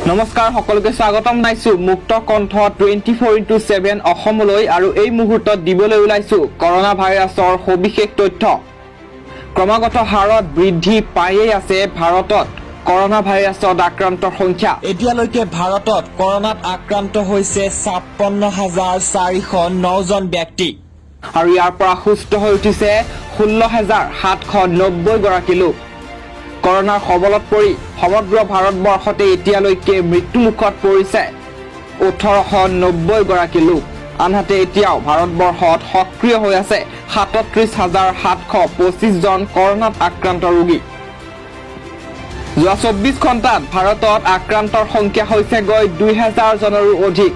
নমস্কাৰ সকলোকে স্বাগতম নাইছো মুক্তকণ্ঠ 24/7 অসমলৈ আৰু এই মুহূৰ্তত দিবলৈ ওলাইছো কৰোনা ভাইৰাছৰ সবিশেষ তথ্য ক্ৰমাগত হাৰত বৃদ্ধি পাইয়ে আছে ভাৰতত কৰোনা ভাইৰাছত আক্ৰান্তৰ সংখ্যা এতিয়ালৈকে ভাৰতত কৰোনাত আক্ৰান্ত হৈছে ৫৬,৪০৯ জন ব্যক্তি আৰু ইয়াৰ পৰা সুস্থ হৈ উঠিছে ১৬,৭৯০ গৰাকী লোক কৰোনাৰ কবলত পৰি সমগ্ৰ ভাৰতবৰ্ষতে এতিয়ালৈকে মৃত্যুমুখত পৰিছে ১৮৯০ গৰাকী লোক আনহাতে এতিয়াও ভাৰতবৰ্ষত সক্ৰিয় হৈ আছে ৩৭,৭২৫ জন কৰোনাত আক্ৰান্ত ৰোগী যোৱা ২৪ ঘণ্টাত ভাৰতত আক্ৰান্তৰ সংখ্যা হৈছে গৈ ২,০০০ জনৰো অধিক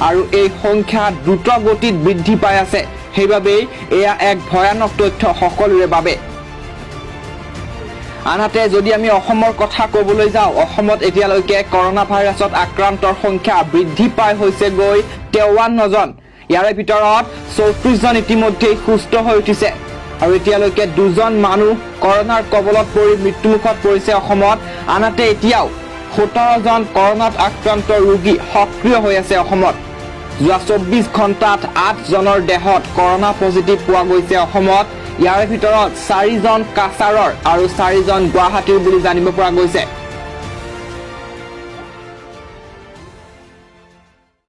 আৰু এই সংখ্যা দ্ৰুত গতিত বৃদ্ধি পাই আছে সেইবাবেই এয়া এক ভয়ানক তথ্য সকলোৰে বাবে আনহাতে যদি আমি অসমৰ কথা ক'বলৈ যাওঁ অসমত এতিয়ালৈকে কৰোনা ভাইৰাছত আক্ৰান্তৰ সংখ্যা বৃদ্ধি পাই হৈছে গৈ ৫৩ জন ইয়াৰে ভিতৰত ৩৪ জন ইতিমধ্যে সুস্থ হৈ উঠিছে আৰু এতিয়ালৈকে ২ জন মানুহ কৰোনাৰ কবলত পৰি মৃত্যুমুখত পৰিছে অসমত আনহাতে এতিয়াও ১৭ জন কৰোনাত আক্ৰান্ত ৰোগী সক্ৰিয় হৈ আছে অসমত যোৱা ২৪ ঘণ্টাত ৮ জনৰ দেহত কৰোনা পজিটিভ পোৱা গৈছে অসমত ইয়াৰ ভিতৰত ৪ জন কাছাৰৰ আৰু ৪ জন গুৱাহাটীৰ বুলি জানিব পৰা গৈছে